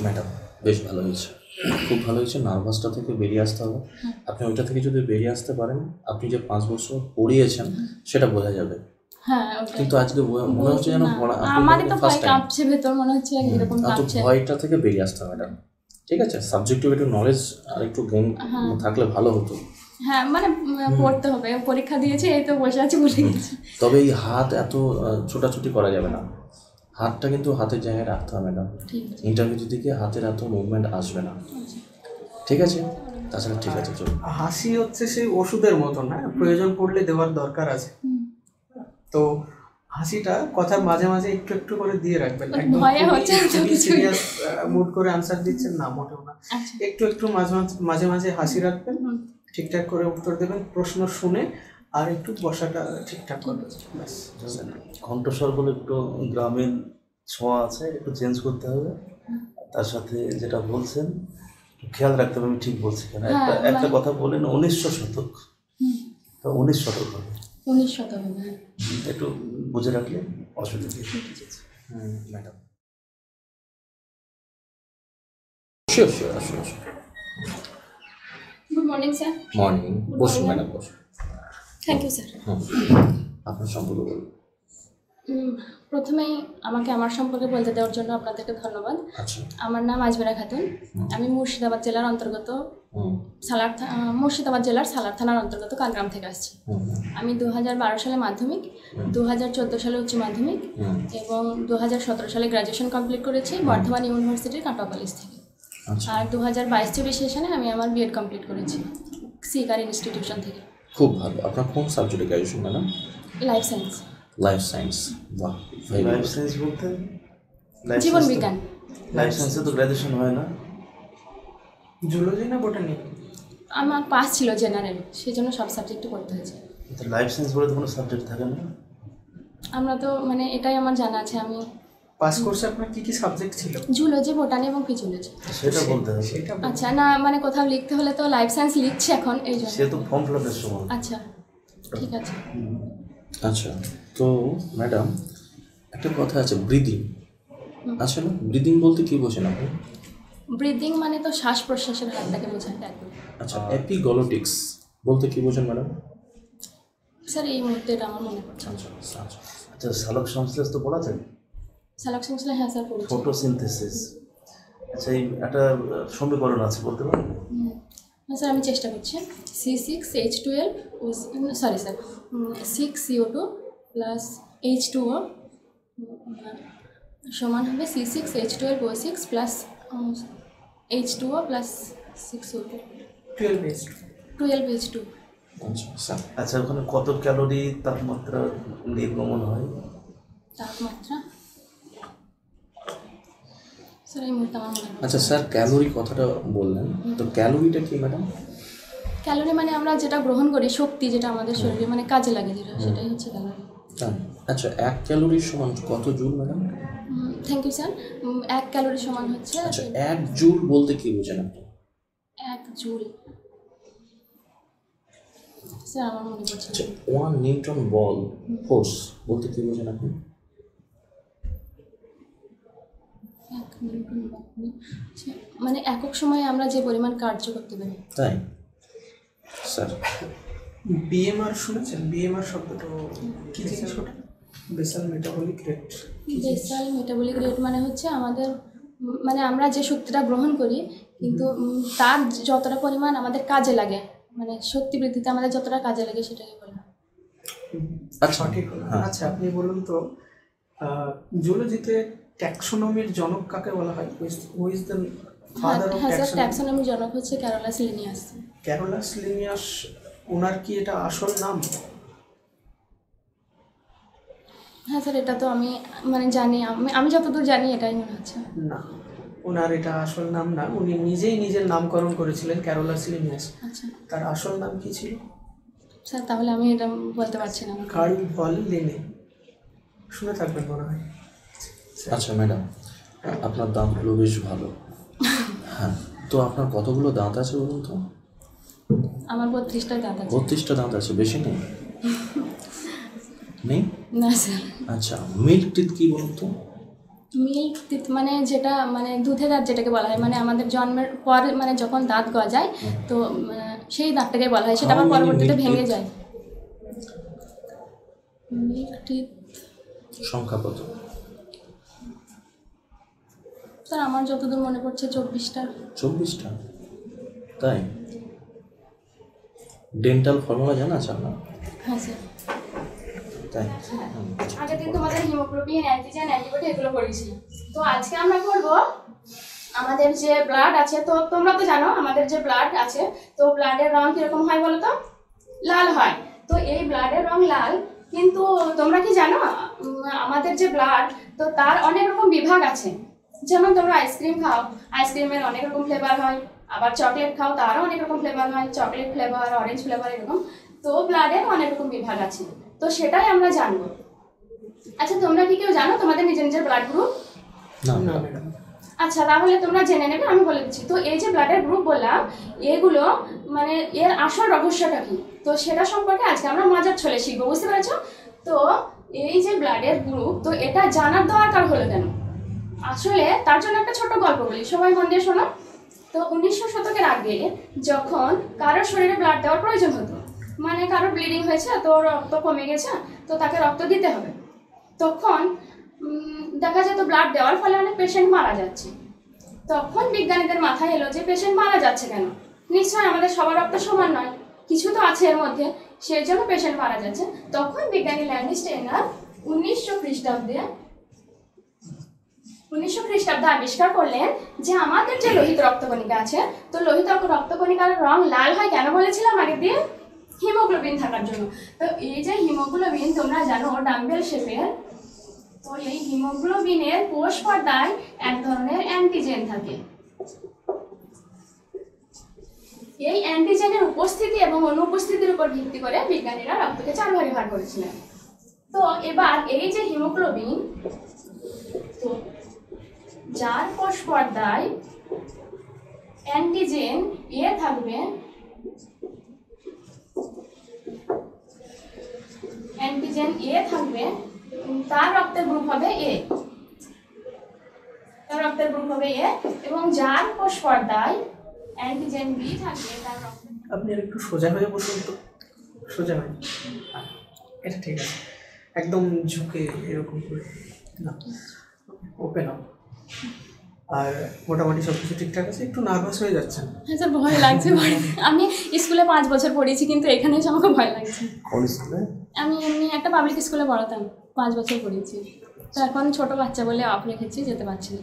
Madam বেশ ভালো হয়েছে, খুব ভালো হয়েছে। নার্ভাসটা থেকে বেরিয়ে আসতে হবে। আপনি ওইটা থেকে যদি বেরিয়ে আসতে পারেন, আপনি যে 5 বছর পড়িয়েছেন সেটা বোঝা যাবে। হ্যাঁ, কিন্তু আজকে মনে হচ্ছে যেন আমারই তো ভয় কাঁপছে ভেতর, মনে হচ্ছে এরকম কাঁপছে। ভয়টা থেকে বেরিয়ে আসতে হবে ম্যাডাম। ঠিক আছে, সাবজেক্টিভ একটু নলেজ আর একটু গেইন থাকলে ভালো হতো। হ্যাঁ, মানে পড়তে হবে, পরীক্ষা দিয়েছি, এই তো বসে আছি, ভুলে গেছি। তবে এই হাত এত ছোটাছুটি করা যাবে না, হাতটা কিন্তু হাতের জায়গায় রাখতে হবে ম্যাডাম। ইন্টারভিউ দিকে হাতের এত মুভমেন্ট আসবে না, ঠিক আছে? তাছাড়া ঠিক আছে, চলুন। হাসি হচ্ছে সেই ওষুধের মতন, হ্যাঁ, প্রয়োজন পড়লে দেওয়ার দরকার আছে। তো হাসিটা কথার মাঝে মাঝে একটু একটু করে দিয়ে রাখবেন। একদম সিরিয়াস মুড করে আনসার দিচ্ছেন না, মোটেও না। একটু একটু মাঝে মাঝে হাসি রাখবেন, ঠিকঠাক করে উত্তর দেবেন প্রশ্ন শুনে, আর একটু বসাটা ঠিকঠাক করবেন। ব্যাস। কণ্ঠস্বরগুলো একটু গ্রামীণ ছোঁয়া আছে, একটু চেঞ্জ করতে হবে। তার সাথে যেটা বলছেন খেয়াল রাখতে হবে আমি ঠিক বলছি কেন। একটা কথা বলেন 1900 শতক, 19 শতক হবে, 19 শতক হবে, একটু বুঝে রাখলে অসুবিধা নেই। Madam sure sure sure. Good morning sir. Morning, বসুন ম্যাডাম, বসুন। Thank you sir. আপনার সম্পর্কে বলুন। প্রথমেই আমাকে আমার সম্পর্কে বলতে দেওয়ার জন্য আপনাদেরকে ধন্যবাদ। আমার নাম আজমেরা খাতুন, আমি মুর্শিদাবাদ জেলার অন্তর্গত মুর্শিদাবাদ জেলার সালার থানার অন্তর্গত কালগ্রাম থেকে আসছি। আমি 2012 সালে মাধ্যমিক, 2014 সালে উচ্চ মাধ্যমিক এবং 2017 সালে গ্র্যাজুয়েশন কমপ্লিট করেছি বর্ধমান ইউনিভার্সিটির কাটোয়া কলেজ থেকে। আর 2022-24 সেশনে আমি আমার বিএড কমপ্লিট করেছি সিকার ইনস্টিটিউশন থেকে। খুব ভালো। আপনার কোন সাবজেক্টে graduation madam? Life science. Life science, বাহ। লাইফ সায়েন্স বলতে জীবন বিজ্ঞান। লাইফ সায়েন্সে তো গ্র্যাজুয়েশন হয় না। জুলজি না বোটানি? আমার পাস ছিল জেনারেল, সেই জন্য সব সাবজেক্টই পড়তে হয়েছে। লাইফ সায়েন্স বলে তো কোনো সাবজেক্ট থাকে না। আমরা তো মানে এটাই আমার জানা আছে। আমি পাস কোর্সে আপনার কি কি সাবজেক্ট ছিল? জুলজি, বোটানি এবং ফিজিওলজি। সেটা বলতে হবে। আচ্ছা, না মানে কোথাও লিখতে হলে তো লাইফ সায়েন্স লিখছি এখন, এই জন্য। সে তো ফর্ম ফিল আপের সময়। আচ্ছা, ঠিক আছে। আচ্ছা, তো ম্যাডাম একটা কথা আছে, ব্রিদিং আছে না? ব্রিদিং বলতে কি বোঝেন আপনি? ব্রিদিং মানে তো শ্বাস প্রশ্বাসের হাতটাকে বোঝায়। আচ্ছা, এপিগ্লটিক্স বলতে কি বোঝেন ম্যাডাম? স্যার এই মুহূর্তে এটা আমার মনে পড়ছে। আচ্ছা, সালোক সংশ্লেষ তো পড়া যায়? সালোক সংশ্লেষ, হ্যাঁ স্যার পড়েছি। ফটোসিনথেসিস, আচ্ছা এই একটা সমীকরণ আছে, বলতে পারবেন? হ্যাঁ স্যার, আমি চেষ্টা করছি। C6H12 sorry sir 6CO2 plus H2O সমান হবে C6H12O6 plus H2O plus 6O2 12H2। আচ্ছা, ওখানে কত ক্যালোরি তাপমাত্রা নির্গমন হয়? তাপমাত্রা স্যার এই মুহূর্তে আমার মনে হয়। আচ্ছা স্যার, ক্যালোরি কথাটা বললেন, তো ক্যালোরিটা কি ম্যাডাম? ক্যালোরি মানে আমরা যেটা গ্রহণ করি, শক্তি যেটা আমাদের শরীরে মানে কাজে লাগে, যেটা সেটাই হচ্ছে ক্যালোরি। আচ্ছা, 1 ক্যালোরি সমান কত joule madam? Thank you sir. 1 calorie সমান হচ্ছে, আচ্ছা 1 জুল বলতে কি বোঝেন আপনি? 1 জুল স্যার আমার মনে পড়ছে। আচ্ছা, 1 নিউটন বল ফোর্স বলতে কি বোঝেন আপনি? 1 নিউটন বল মানে একক সময়ে আমরা যে পরিমাণ কার্য করতে পারি। তাই স্যার? বিএমআর শুনেছেন? বিএমআর শব্দটা কি জিনিস? ওটা basal metabolic rate. Basal metabolic rate মানে হচ্ছে আমাদের মানে আমরা যে শক্তিটা গ্রহণ করি, কিন্তু তার যতটা পরিমাণ আমাদের কাজে লাগে, মানে শক্তি বৃদ্ধিতে আমাদের যতটা কাজে লাগে সেটাকে বলে। আচ্ছা, ঠিক হলো। আচ্ছা, আপনি বলুন তো জুলজিতে ট্যাক্সোনমির জনক কাকে বলা হয়? Who is the father of taxonomy? ট্যাক্সোনমির জনক হচ্ছে ক্যারোলাস লিনিয়াস। ক্যারোলাস লিনিয়াস, ওনার কি এটা আসল নাম? হ্যাঁ স্যার, এটা তো আমি মানে জানি, আমি যতদূর জানি এটাই মনে হচ্ছে। না, ওনার এটা আসল নাম না। উনি নিজেই নিজের নামকরণ করেছিলেন ক্যারোলাস লিনিয়াস। আচ্ছা, তার আসল নাম কি ছিল? স্যার তাহলে আমি এটা বলতে পারছি না। কার্ল ভন লিনে, শুনে থাকবেন মনে হয়। আচ্ছা ম্যাডাম, আপনার দাঁতগুলো বেশ ভালো। হ্যাঁ, তো আপনার কতগুলো দাঁত আছে বলুন তো? আমার 32টা দাঁত আছে। 32টা দাঁত আছে, বেশি নেই? নেই না স্যার। আচ্ছা, মিল্ক টিথ কি বলুন তো? মিল্ক মানে যেটা মানে দুধের দাঁত যেটাকে বলা হয়, মানে আমাদের জন্মের পর মানে যখন দাঁত গজায় তো সেই দাঁতটাকে বলা হয়, সেটা আবার পরবর্তীতে ভেঙে যায়। মিল্ক টিথ সংখ্যা কত? স্যার আমার যতদূর মনে পড়ছে 24টা। 24টা? তাই? ডেন্টাল ফর্মুলা জানা আছে আপনার? হ্যাঁ স্যার। তাই? আগের দিন তোমাদের হিমোগ্লোবিন, অ্যান্টিজেন, অ্যান্টিবডি এগুলো পড়িয়েছিলাম। তো আজকে আমরা করব আমাদের যে ব্লাড আছে, তো তোমরা তো জানো আমাদের যে ব্লাড আছে, তো ব্লাডের রং কিরকম হয় বলো তো? লাল হয়। তো এই ব্লাডের রং লাল, কিন্তু তোমরা কি জানো আমাদের যে ব্লাড, তো তার অনেক রকম বিভাগ আছে। যেমন তোমরা আইসক্রিম খাও, আইসক্রিমের অনেক রকম ফ্লেভার হয়, আবার চকলেট খাও তারও অনেক রকম ফ্লেভার হয়, চকলেট ফ্লেভার, অরেঞ্জ ফ্লেভার এরকম। তো ব্লাডের অনেক রকম বিভাগ আছে, তো সেটাই আমরা জানবো। আচ্ছা তোমরা কি কেউ জানো তোমাদের নিজের নিজের ব্লাড গ্রুপ? না। আচ্ছা তাহলে তোমরা জেনে নেবে, আমি বলে দিচ্ছি। তো এই যে ব্লাডের গ্রুপ বললাম, এগুলো মানে এর আসল রহস্যটা কি, তো সেটা সম্পর্কে আজকে আমরা মজার ছলে শিখবো, বুঝতে পেরেছো? তো এই যে ব্লাডের গ্রুপ, তো এটা জানার দরকার হলো কেন? আসলে তার জন্য একটা ছোট গল্প বলি, সবাই মন দিয়ে শোনো। তো 1900 শতকের আগে যখন কারোর শরীরে ব্লাড দেওয়ার প্রয়োজন হতো, মানে কারোর ব্লিডিং হয়েছে, তো রক্ত কমে গেছে, তো তাকে রক্ত দিতে হবে, তখন দেখা যেত ব্লাড দেওয়ার ফলে অনেক পেশেন্ট মারা যাচ্ছে। তখন বিজ্ঞানীদের মাথায় এলো যে পেশেন্ট মারা যাচ্ছে কেন? নিশ্চয়ই আমাদের সবার রক্ত সমান নয়, কিছু তো আছে এর মধ্যে, সেই জন্য পেশেন্ট মারা যাচ্ছে। তখন বিজ্ঞানী ল্যান্ডি স্টেইনার 1900 খ্রিস্টাব্দে আবিষ্কার করলেন যে আমাদের যে লোহিত রক্তকণিকা আছে, তো লোহিত রক্তকণিকার রং লাল হয় কেন বলেছিলাম আগের দিন? হিমোগ্লোবিন থাকার জন্য। তো এই যে হিমোগ্লোবিন তোমরা জানো ডাম্বেল শেপের, তো এই হিমোগ্লোবিনের কোষ পর্দায় এক ধরনের অ্যান্টিজেন থাকে। এই অ্যান্টিজেনের উপস্থিতি এবং অনুপস্থিতির উপর ভিত্তি করে বিজ্ঞানীরা রক্তকে 4 ভাগে ভাগ করেছিলেন। তো এবার এই যে হিমোগ্লোবিন, তো যার কোষ পর্দায় অ্যান্টিজেন এ থাকবে, তার রক্তের গ্রুপ হবে এ, এবং যার কোষ পর্দায় অ্যান্টিজেন বি থাকবে তার রক্তের। আপনি আর একটু সোজা হয়ে বসুন তো, সোজা হয়ে। এটা ঠিক আছে, একদম ঝুঁকে এরকম করে না, ওপেন আপ। আর মোটামুটি সব কিছু ঠিকঠাক আছে? একটু নার্ভাস হয়ে যাচ্ছেন? হ্যাঁ স্যার, ভয় লাগছে। আমি স্কুলে 5 বছর পড়েছি, কিন্তু এখানে এসে আমাকে ভয় লাগছে। কোন স্কুলে? আমি এমনি একটা পাবলিক স্কুলে পড়াতাম, 5 বছর পড়েছি। তো এখন ছোট বাচ্চা বলে অফ রেখেছি, যেতে পারছি না।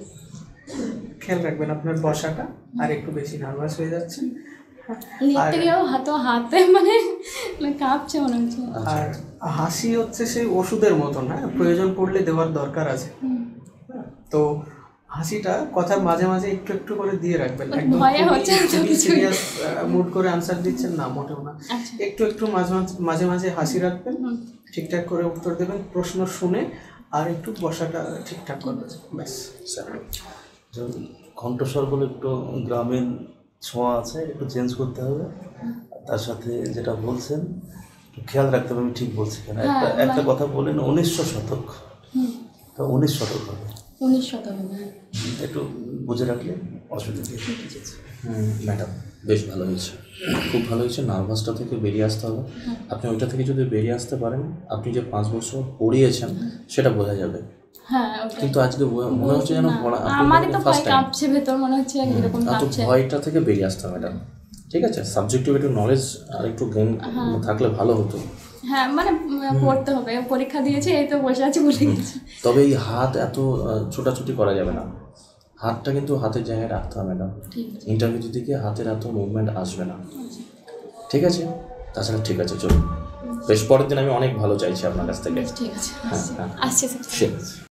খেয়াল রাখবেন আপনার বসাটা, আর একটু বেশি নার্ভাস হয়ে যাচ্ছেন। লিখতে গিয়েও হাতে মানে কাঁপছে মনে হচ্ছে। আর হাসি হচ্ছে সেই ওষুধের মতন, হ্যাঁ, প্রয়োজন পড়লে দেওয়ার দরকার আছে। তো হাসিটা কথার মাঝে মাঝে একটু একটু করে দিয়ে রাখবেন। একদম সিরিয়াস মুড করে আনসার দিচ্ছেন না, মোটেও না। একটু একটু মাঝে মাঝে হাসি রাখবেন, ঠিকঠাক করে উত্তর দেবেন প্রশ্ন শুনে, আর একটু বসাটা ঠিকঠাক করবেন, ব্যাস। কণ্ঠস্বরগুলো একটু গ্রামীণ ছোঁয়া আছে, একটু চেঞ্জ করতে হবে। তার সাথে যেটা বলছেন একটু খেয়াল রাখতে হবে আমি ঠিক বলছি কেন। একটা কথা বলেন 1900 শতক, তো 19 শতক হবে, 19 শতক হবে, একটু বুঝে রাখলে অসুবিধা নেই। ম্যাডাম বেশ ভালো হয়েছে, খুব ভালো হয়েছে। নার্ভাসটা থেকে বেরিয়ে আসতে হবে। আপনি ওইটা থেকে যদি বেরিয়ে আসতে পারেন, আপনি যে 5 বছর পড়িয়েছেন সেটা বোঝা যাবে। হ্যাঁ, কিন্তু আজকে মনে হচ্ছে যেন আমারই তো ভয় কাঁপছে ভেতর, মনে হচ্ছে এরকম কাঁপছে। ভয়টা থেকে বেরিয়ে আসতে হবে ম্যাডাম, ঠিক আছে? সাবজেক্টিভ একটু নলেজ আর একটু জ্ঞান থাকলে ভালো হতো। হ্যাঁ মানে পড়তে হবে, পরীক্ষা দিয়েছি, এই তো বসে আছি, ভুলে গেছি। তবে এই হাত এত ছোটাছুটি করা যাবে না, হাতটা কিন্তু হাতের জায়গায় রাখতে হবে ম্যাডাম। ইন্টারভিউ দিকে হাতের এত মুভমেন্ট আসবে না, ঠিক আছে? তাছাড়া ঠিক আছে, চলুন। বেশ, পরের দিন আমি অনেক ভালো চাইছি আপনার কাছ থেকে। ঠিক আছে, হ্যাঁ, আসছি স্যার।